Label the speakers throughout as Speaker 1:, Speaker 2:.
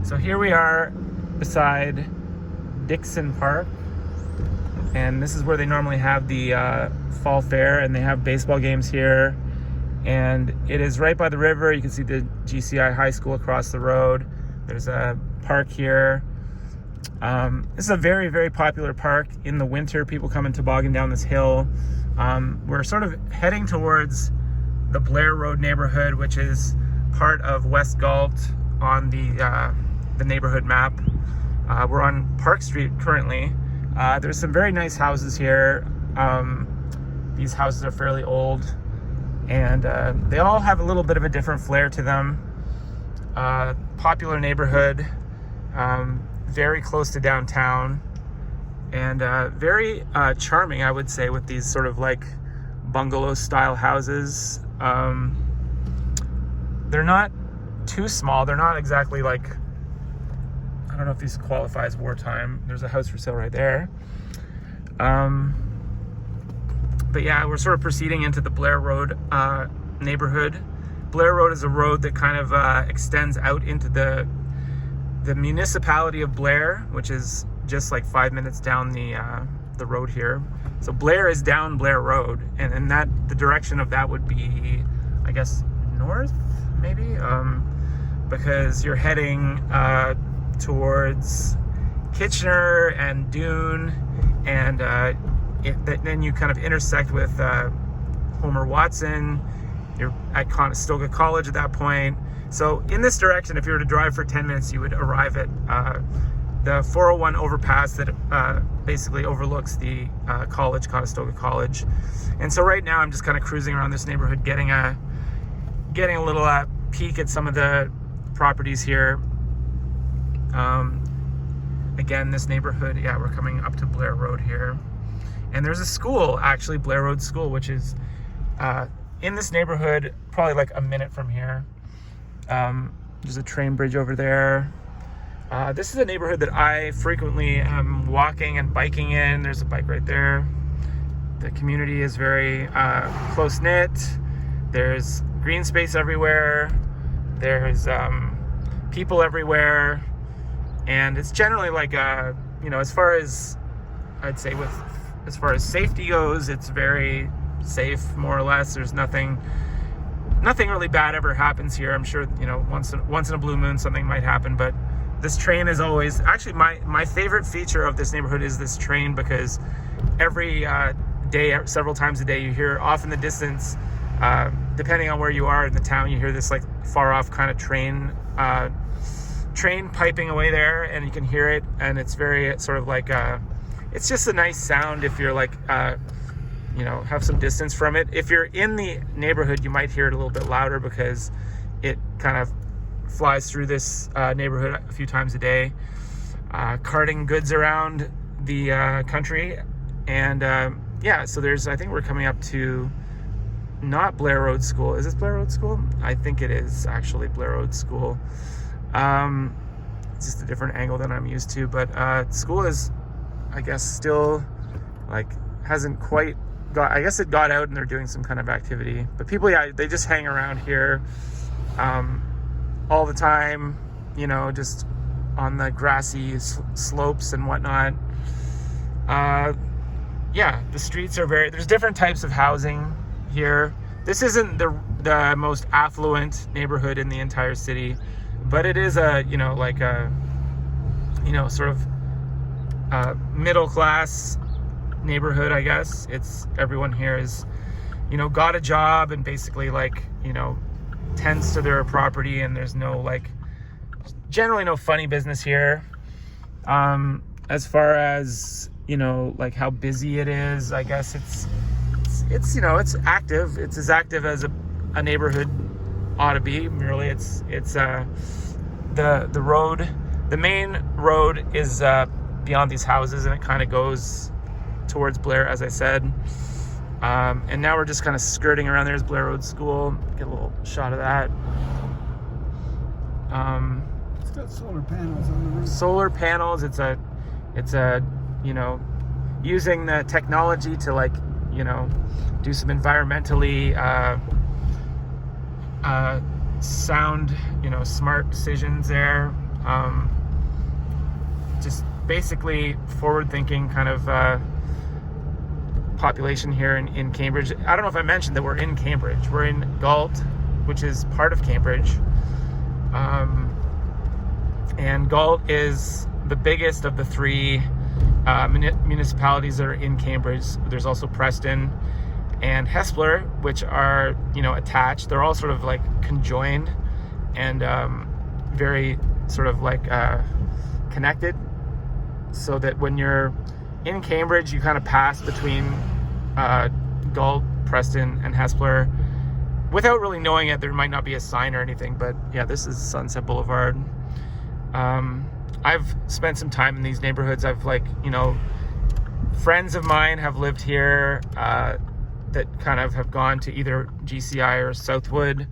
Speaker 1: So here we are beside Dixon Park, and this is where they normally have the fall fair, and they have baseball games here. And it is right by the river. You can see the GCI High School across the road. There's a park here. This is a very, very popular park. In the winter, people come and toboggan down this hill. We're sort of heading towards the Blair Road Neighbourhood, which is part of West Galt on the neighborhood map. We're on Park Street currently. There's some very nice houses here. These houses are fairly old, and they all have a little bit of a different flair to them. Popular neighborhood, very close to downtown, and very charming, I would say, with these sort of like bungalow style houses. They're not too small. They're not exactly like, I don't know if this qualifies wartime. There's a house for sale right there. But yeah, we're sort of proceeding into the Blair Road neighborhood. Blair Road is a road that kind of extends out into the municipality of Blair, which is just like 5 minutes down the road here. So Blair is down Blair Road, and in the direction of that would be, I guess, north, maybe, because you're heading towards Kitchener and Doon, and then you kind of intersect with Homer Watson. You're at Conestoga College at that point. So in this direction, if you were to drive for 10 minutes, you would arrive at the 401 overpass that basically overlooks the college, Conestoga College. And so right now I'm just kind of cruising around this neighborhood, getting a little peek at some of the properties here. Again, this neighborhood, yeah, we're coming up to Blair Road here. And there's a school, actually, Blair Road School, which is in this neighborhood, probably like a minute from here. There's a train bridge over there. This is a neighborhood that I frequently am walking and biking in. There's a bike right there. The community is very close-knit. There's green space everywhere. There's people everywhere. And it's generally like, as far as, I'd say as far as safety goes, it's very safe, more or less. There's nothing really bad ever happens here. I'm sure, once in a blue moon something might happen, but this train is always, actually my favorite feature of this neighborhood is this train, because every day, several times a day, you hear off in the distance, depending on where you are in the town, you hear this like far off kind of train piping away there, and you can hear it, and it's very sort of like it's just a nice sound if you're like have some distance from it. If you're in the neighborhood, you might hear it a little bit louder because it kind of flies through this neighborhood a few times a day, carting goods around the country. And so I think we're coming up to not Blair Road School. Is this Blair Road School? I think it is actually Blair Road School. It's just a different angle than I'm used to, but school is, I guess, still like hasn't quite got, I guess it got out and they're doing some kind of activity, but people, yeah, they just hang around here all the time, just on the grassy slopes and whatnot. The streets are there's different types of housing here. This isn't the most affluent neighborhood in the entire city, but it is a, sort of middle class neighborhood, I guess. It's everyone here is, got a job and basically tends to their property, and there's generally no funny business here. As far as, how busy it is, I guess it's active. It's as active as a neighborhood ought to be. Really, it's the road, the main road is beyond these houses, and it kind of goes towards Blair, as I said. And now we're just kind of skirting around. There's Blair Road School. Get a little shot of that.
Speaker 2: It's got solar panels on the roof.
Speaker 1: Solar panels. It's a using the technology to do some environmentally sound, smart decisions there. Just basically forward-thinking kind of population here in Cambridge. I don't know if I mentioned that we're in Cambridge. We're in Galt, which is part of Cambridge. And Galt is the biggest of the three municipalities that are in Cambridge. There's also Preston and Hespeler, which are, attached. They're all sort of like conjoined and very sort of like connected, so that when you're in Cambridge, you kind of pass between Galt, Preston, and Hespeler without really knowing it. There might not be a sign or anything, but yeah, this is Sunset Boulevard. I've spent some time in these neighborhoods. I've friends of mine have lived here that kind of have gone to either GCI or Southwood.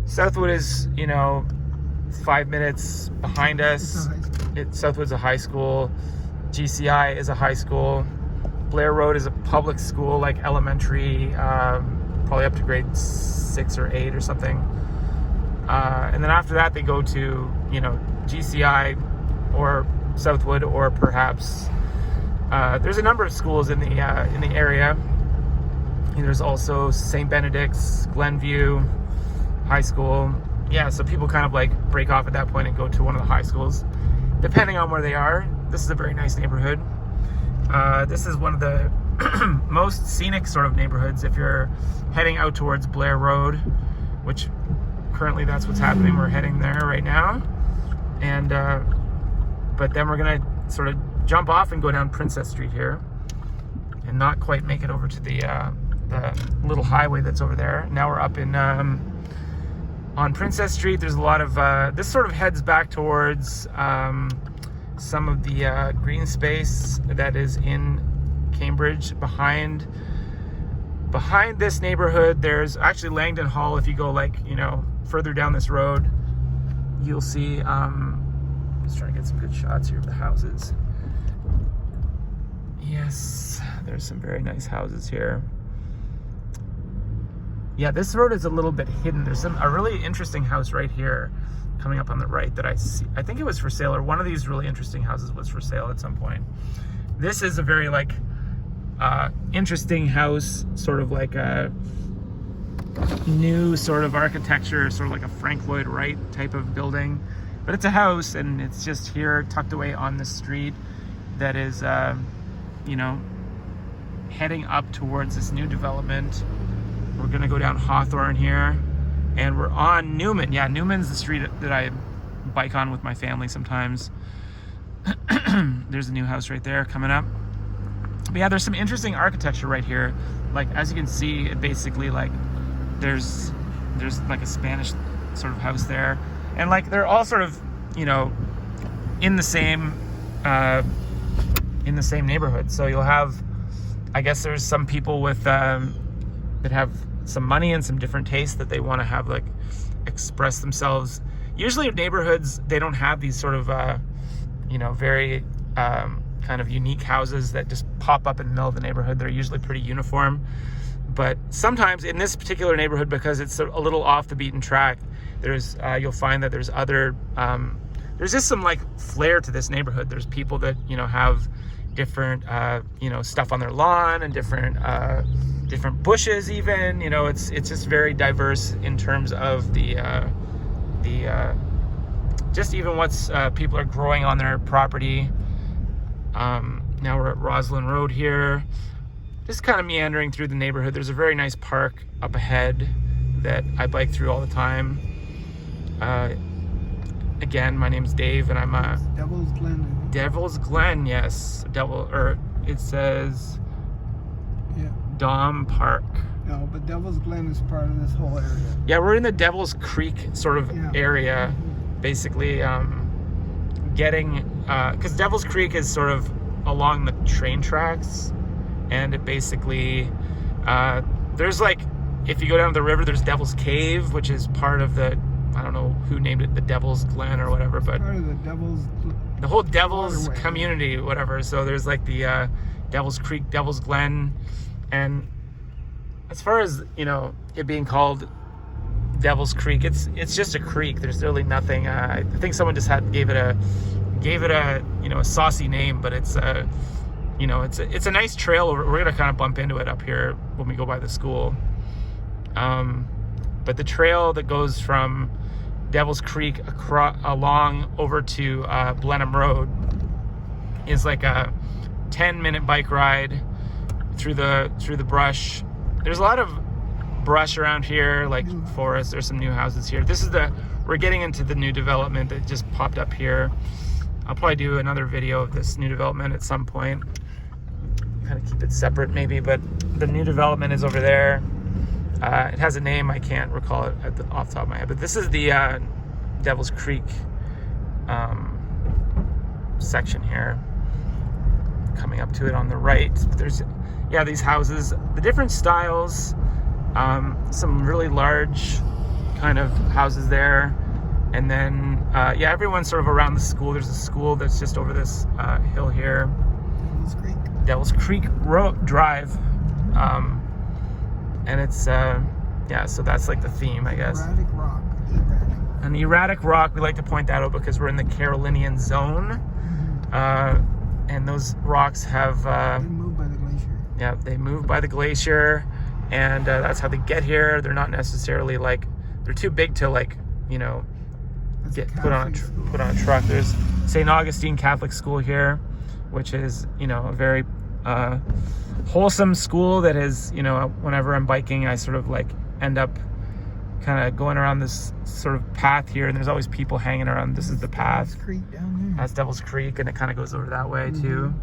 Speaker 1: Southwood is, 5 minutes behind us. Southwood's a high school. GCI is a high school. Blair Road is a public school, like elementary, probably up to grade 6 or 8 or something. And then after that, they go to, GCI or Southwood, or perhaps there's a number of schools in the area. There's also St. Benedict's, Glenview High School. Yeah, so people kind of like break off at that point and go to one of the high schools, depending on where they are. This is a very nice neighborhood. This is one of the most scenic sort of neighborhoods if you're heading out towards Blair Road, which currently that's what's happening. We're heading there right now. And but then we're gonna sort of jump off and go down Princess Street here and not quite make it over to the little highway that's over there. Now we're up in on Princess Street. There's a lot of this sort of heads back towards some of the green space that is in Cambridge. Behind this neighborhood, there's actually Langdon Hall. If you go further down this road, you'll see, just trying to get some good shots here of the houses. Yes, there's some very nice houses here. Yeah, this road is a little bit hidden. There's a really interesting house right here coming up on the right that I see. I think it was for sale, or one of these really interesting houses was for sale at some point. This is a very interesting house, sort of like a new sort of architecture, sort of like a Frank Lloyd Wright type of building. But it's a house, and it's just here tucked away on the street that is, heading up towards this new development. We're gonna go down Hawthorne here, and we're on Newman. Yeah, Newman's the street that I bike on with my family sometimes. There's a new house right there coming up. But yeah, there's some interesting architecture right here. Like, as you can see, it basically there's like a Spanish sort of house there, and they're all sort of in the same neighborhood. So you'll have, I guess there's some people with that have some money and some different tastes that they want to have express themselves. Usually in neighborhoods, they don't have these sort of very kind of unique houses that just pop up in the middle of the neighborhood. They're usually pretty uniform. But sometimes in this particular neighborhood, because it's a little off the beaten track, there's you'll find that there's other there's just some flair to this neighborhood. There's people that have different stuff on their lawn, and different bushes even. It's just very diverse in terms of the just even what's people are growing on their property. Now we're at Roslyn Road here, just kind of meandering through the neighborhood. There's a very nice park up ahead that I bike through all the time. Again, my name's Dave, and I'm
Speaker 2: Devil's Glen.
Speaker 1: Devil's Glen, yes. It says Dom Park.
Speaker 2: No, but Devil's Glen is part of this whole area.
Speaker 1: Yeah, we're in the Devil's Creek sort of area, basically getting, because Devil's Creek is sort of along the train tracks, and it basically, there's if you go down to the river, there's Devil's Cave, which is part of the, I don't know who named it, the Devil's Glen or whatever, but
Speaker 2: part of
Speaker 1: the whole Devil's community, whatever. So there's the Devil's Creek, Devil's Glen, and as far as it being called Devil's Creek. It's just a creek. There's really nothing. I think someone just gave it a a saucy name, but it's it's a nice trail. We're gonna kind of bump into it up here when we go by the school. But the trail that goes from Devil's Creek along over to Blenheim Road is like a 10-minute bike ride through the brush. There's a lot of brush around here, like forest. There's some new houses here. We're getting into the new development that just popped up here. I'll probably do another video of this new development at some point. Kind of keep it separate maybe, but the new development is over there. It has a name, I can't recall it off the top of my head, but this is the Devil's Creek section here. Coming up to it on the right, there's these houses, the different styles, some really large kind of houses there, and then everyone's sort of around the school. There's a school that's just over this hill here, Devil's Creek Drive, and it's so that's like the theme, I guess.
Speaker 2: Erratic rock.
Speaker 1: An erratic rock. We like to point that out because we're in the Carolinian zone. And those rocks have
Speaker 2: they move by the glacier.
Speaker 1: Yeah, they move by the glacier, and that's how they get here. They're not necessarily they're too big to get put on a truck. There's St. Augustine Catholic School here, which is a very wholesome school that is whenever I'm biking, I sort of end up kind of going around this sort of path here, and there's always people hanging around. This is the path.
Speaker 2: Devil's Creek down there.
Speaker 1: That's Devil's Creek, and it kind of goes over that way too.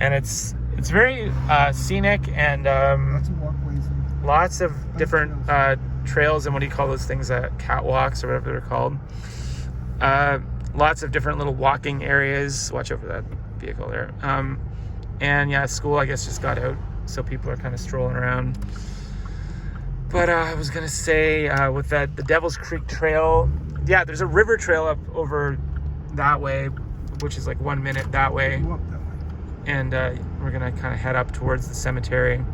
Speaker 1: And it's very scenic, and
Speaker 2: Lots of walkways.
Speaker 1: lots of different trails, and what do you call those things? Catwalks or whatever they're called. Lots of different little walking areas. Watch out for that vehicle there. And school, I guess, just got out, so people are kind of strolling around. But I was gonna say, with the Devil's Creek Trail, there's a river trail up over that way, which is like 1 minute that way.
Speaker 2: Go up that way.
Speaker 1: And we're gonna kind of head up towards the cemetery.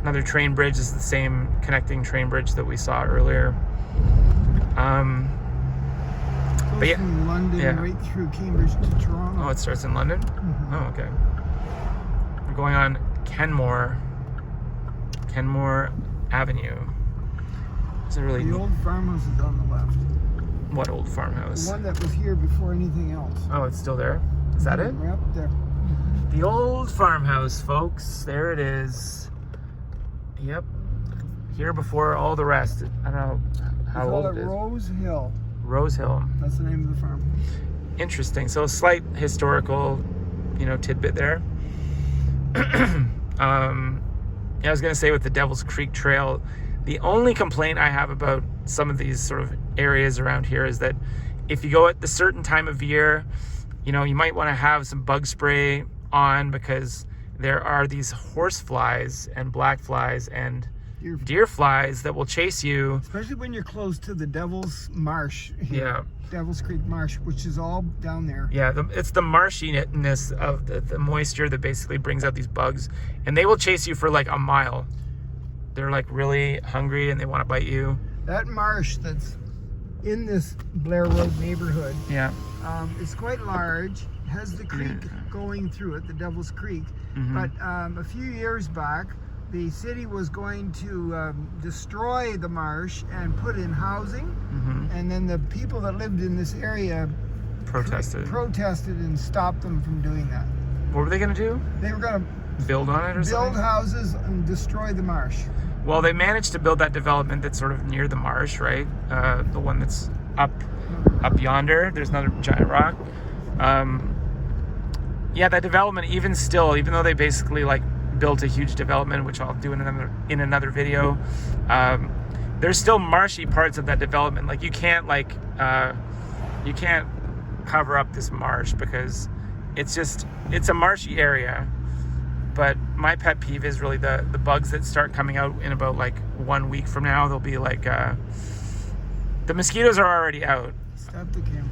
Speaker 1: Another train bridge is the same connecting train bridge that we saw earlier.
Speaker 2: Goes from London right through Cambridge to Toronto.
Speaker 1: Oh, it starts in London?
Speaker 2: Mm-hmm.
Speaker 1: Oh, okay. We're going on Kenmore Avenue. It's a really
Speaker 2: The old farmhouse is on the left.
Speaker 1: What old farmhouse?
Speaker 2: The one that was here before anything else.
Speaker 1: Oh, it's still there? Is that it?
Speaker 2: Right up there.
Speaker 1: The old farmhouse, folks. There it is. Yep. Here before all the rest. I don't know how old it is.
Speaker 2: Rose Hill.
Speaker 1: Rose Hill.
Speaker 2: That's the name of the farm.
Speaker 1: Interesting. So a slight historical, tidbit there. I was going to say with the Devil's Creek Trail, the only complaint I have about some of these sort of areas around here is that if you go at the certain time of year, you might want to have some bug spray on, because there are these horse flies and black flies and deer flies that will chase you.
Speaker 2: Especially when you're close to the Devil's Marsh here.
Speaker 1: Yeah.
Speaker 2: Devil's Creek Marsh, which is all down there.
Speaker 1: Yeah, it's the marshiness of the moisture that basically brings out these bugs, and they will chase you for like a mile. They're really hungry and they want to bite you.
Speaker 2: That marsh that's in this Blair Road neighborhood, it's quite large, has the creek going through it, the Devil's Creek. But a few years back, the city was going to destroy the marsh and put in housing, and then the people that lived in this area protested and stopped them from doing that.
Speaker 1: What were they going to do?
Speaker 2: They were going to
Speaker 1: build on it or something?
Speaker 2: Build houses and destroy the marsh.
Speaker 1: Well, they managed to build that development that's sort of near the marsh, right? The one that's up yonder. There's another giant rock. That development, even though they basically built a huge development, which I'll do in another video, there's still marshy parts of that development. You can't cover up this marsh because it's a marshy area. But my pet peeve is really the bugs that start coming out in about 1 week from now. They'll be the mosquitoes are already out.
Speaker 2: Stop the camera.